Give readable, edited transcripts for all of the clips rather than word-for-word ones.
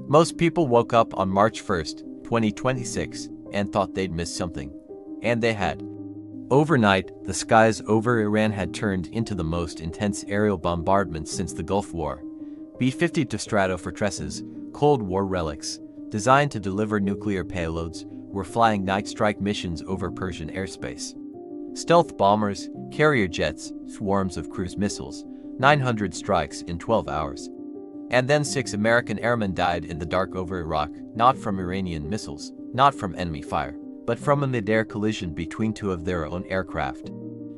Most people woke up on March 1st, 2026, and thought they'd missed something. And they had. Overnight, the skies over Iran had turned into the most intense aerial bombardments since the Gulf War. B-52 Stratofortresses, Cold War relics, designed to deliver nuclear payloads, were flying night strike missions over Persian airspace. Stealth bombers, carrier jets, swarms of cruise missiles, 900 strikes in 12 hours. And then 6 American airmen died in the dark over Iraq, not from Iranian missiles, not from enemy fire, but from a midair collision between 2 of their own aircraft.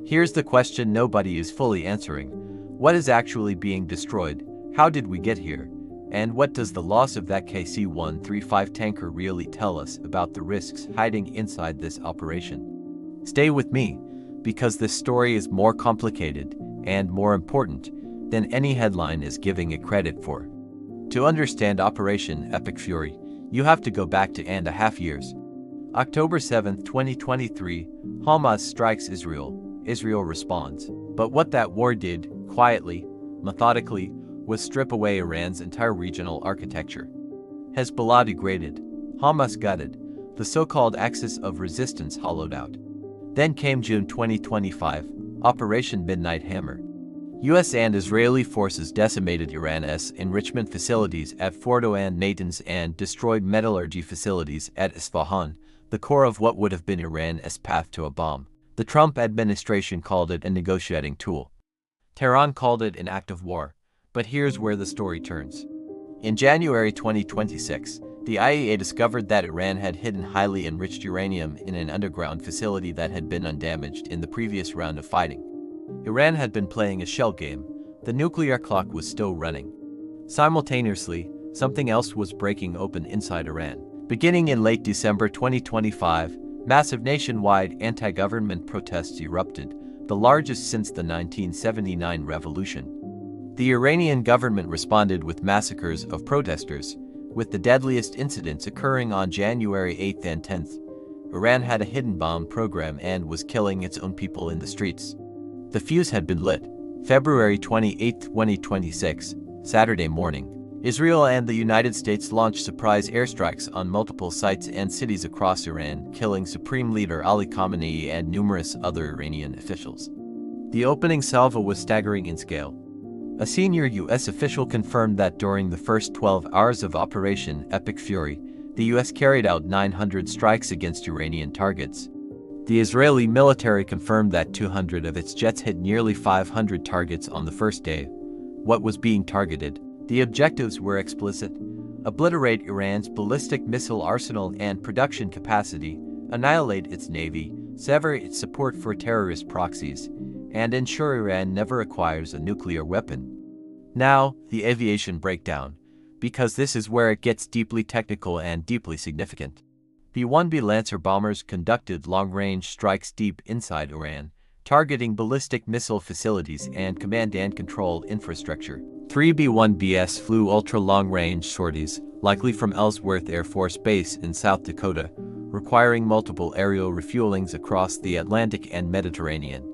Here's the question nobody is fully answering. What is actually being destroyed? How did we get here? And what does the loss of that KC-135 tanker really tell us about the risks hiding inside this operation? Stay with me, because this story is more complicated and more important than any headline is giving it credit for. To understand Operation Epic Fury, you have to go back 2.5 years. October 7, 2023, Hamas strikes Israel. Israel responds. But what that war did, quietly, methodically, was strip away Iran's entire regional architecture. Hezbollah degraded, Hamas gutted, the so-called axis of resistance hollowed out. Then came June 2025, Operation Midnight Hammer. U.S. and Israeli forces decimated Iran's enrichment facilities at Fordo and Natanz and destroyed metallurgy facilities at Isfahan, the core of what would have been Iran's path to a bomb. The Trump administration called it a negotiating tool. Tehran called it an act of war. But here's where the story turns. In January 2026, the IAEA discovered that Iran had hidden highly enriched uranium in an underground facility that had been undamaged in the previous round of fighting. Iran had been playing a shell game. The nuclear clock was still running. Simultaneously, something else was breaking open inside Iran. Beginning in late December 2025, massive nationwide anti-government protests erupted, the largest since the 1979 revolution. The Iranian government responded with massacres of protesters, with the deadliest incidents occurring on January 8th and 10th. Iran had a hidden bomb program and was killing its own people in the streets. The fuse had been lit. February 28, 2026, Saturday morning. Israel and the United States launched surprise airstrikes on multiple sites and cities across Iran, killing Supreme Leader Ali Khamenei and numerous other Iranian officials. The opening salvo was staggering in scale. A senior U.S. official confirmed that during the first 12 hours of Operation Epic Fury, the U.S. carried out 900 strikes against Iranian targets. The Israeli military confirmed that 200 of its jets hit nearly 500 targets on the first day. What was being targeted? The objectives were explicit: obliterate Iran's ballistic missile arsenal and production capacity, annihilate its navy, sever its support for terrorist proxies, and ensure Iran never acquires a nuclear weapon. Now, the aviation breakdown, because this is where it gets deeply technical and deeply significant. B-1B Lancer bombers conducted long-range strikes deep inside Iran, targeting ballistic missile facilities and command and control infrastructure. 3 B-1Bs flew ultra-long-range sorties, likely from Ellsworth Air Force Base in South Dakota, requiring multiple aerial refuelings across the Atlantic and Mediterranean.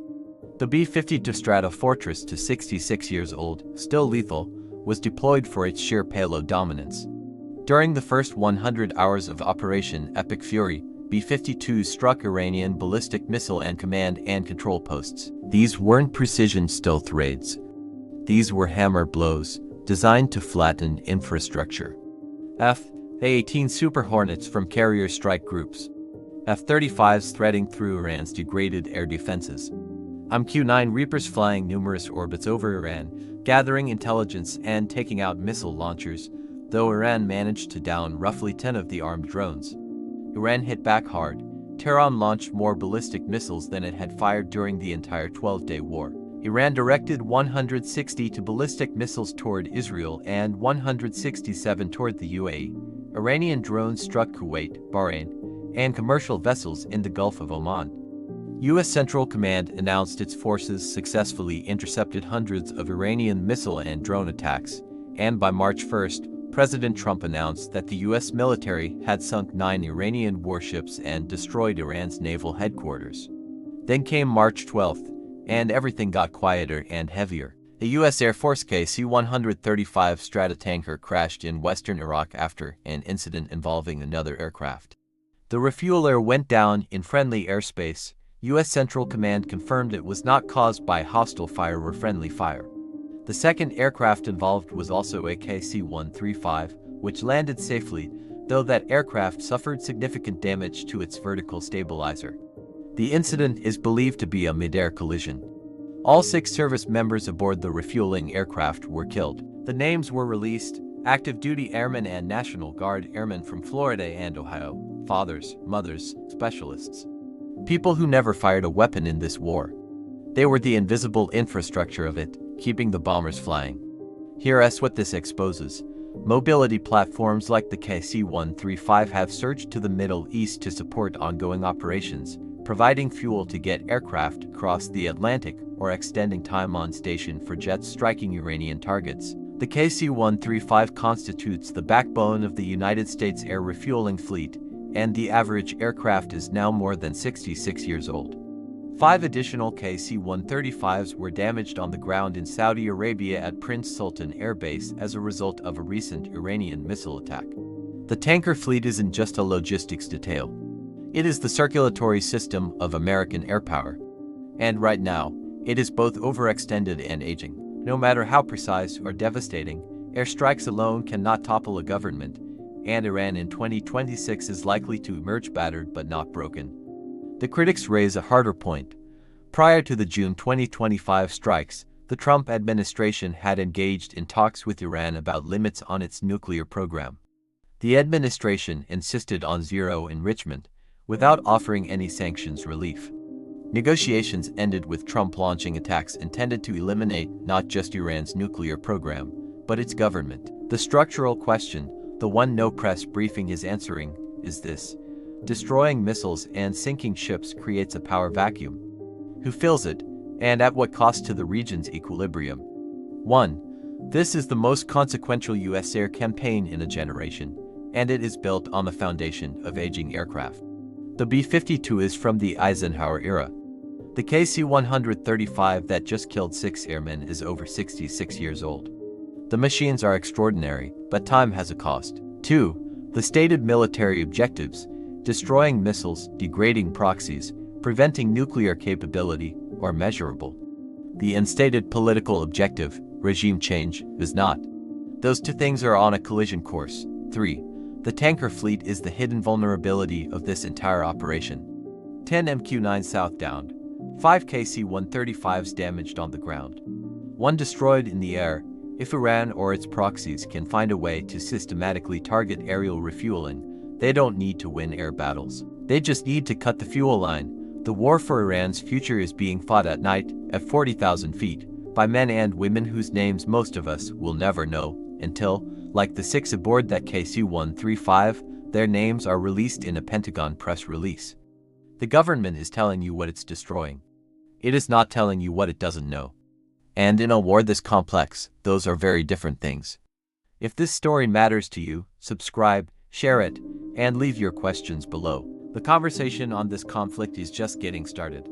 The B-52 Stratofortress, 66 years old, still lethal, was deployed for its sheer payload dominance. During the first 100 hours of Operation Epic Fury, B-52s struck Iranian ballistic missile and command and control posts. These weren't precision stealth raids. These were hammer blows, designed to flatten infrastructure. F-A-18 Super Hornets from carrier strike groups. F-35s threading through Iran's degraded air defenses. MQ-9 Reapers flying numerous orbits over Iran, gathering intelligence and taking out missile launchers, though Iran managed to down roughly 10 of the armed drones. Iran hit back hard. Tehran launched more ballistic missiles than it had fired during the entire 12-day war. Iran directed 160 ballistic missiles toward Israel and 167 toward the UAE. Iranian drones struck Kuwait, Bahrain, and commercial vessels in the Gulf of Oman. U.S. Central Command announced its forces successfully intercepted hundreds of Iranian missile and drone attacks, and by March 1st, President Trump announced that the U.S. military had sunk 9 Iranian warships and destroyed Iran's naval headquarters. Then came March 12th, and everything got quieter and heavier. A U.S. Air Force KC-135 Stratotanker crashed in western Iraq after an incident involving another aircraft. The refueler went down in friendly airspace. U.S. Central Command confirmed it was not caused by hostile fire or friendly fire. The second aircraft involved was also a KC-135, which landed safely, though that aircraft suffered significant damage to its vertical stabilizer. The incident is believed to be a midair collision. All 6 service members aboard the refueling aircraft were killed. The names were released: active duty airmen and National Guard airmen from Florida and Ohio, fathers, mothers, specialists. People who never fired a weapon in this war. They were the invisible infrastructure of it, keeping the bombers flying. Here's what this exposes. Mobility platforms like the KC-135 have surged to the Middle East to support ongoing operations, providing fuel to get aircraft across the Atlantic or extending time on station for jets striking Iranian targets. The KC-135 constitutes the backbone of the United States air refueling fleet, and the average aircraft is now more than 66 years old. 5 additional KC-135s were damaged on the ground in Saudi Arabia at Prince Sultan Air Base as a result of a recent Iranian missile attack. The tanker fleet isn't just a logistics detail. It is the circulatory system of American air power. And right now, it is both overextended and aging. No matter how precise or devastating, airstrikes alone cannot topple a government, and Iran in 2026 is likely to emerge battered but not broken. The critics raise a harder point. Prior to the June 2025 strikes, the Trump administration had engaged in talks with Iran about limits on its nuclear program. The administration insisted on zero enrichment, without offering any sanctions relief. Negotiations ended with Trump launching attacks intended to eliminate not just Iran's nuclear program, but its government. The structural question, the one no press briefing is answering, is this: destroying missiles and sinking ships creates a power vacuum. Who fills it, and at what cost to the region's equilibrium? 1. This is the most consequential U.S. air campaign in a generation, and it is built on the foundation of aging aircraft. The B-52 is from the Eisenhower era. The KC-135 that just killed 6 airmen is over 66 years old. The machines are extraordinary, but time has a cost. 2. The stated military objectives: destroying missiles, degrading proxies, preventing nuclear capability, are measurable. The unstated political objective, regime change, is not. Those 2 things are on a collision course. 3. The tanker fleet is the hidden vulnerability of this entire operation. 10 MQ-9 southbound, 5 KC-135s damaged on the ground, 1 destroyed in the air. If Iran or its proxies can find a way to systematically target aerial refueling, they don't need to win air battles. They just need to cut the fuel line. The war for Iran's future is being fought at night, at 40,000 feet, by men and women whose names most of us will never know, until, like the 6 aboard that KC-135, their names are released in a Pentagon press release. The government is telling you what it's destroying. It is not telling you what it doesn't know. And in a war this complex, those are very different things. If this story matters to you, subscribe, share it, and leave your questions below. The conversation on this conflict is just getting started.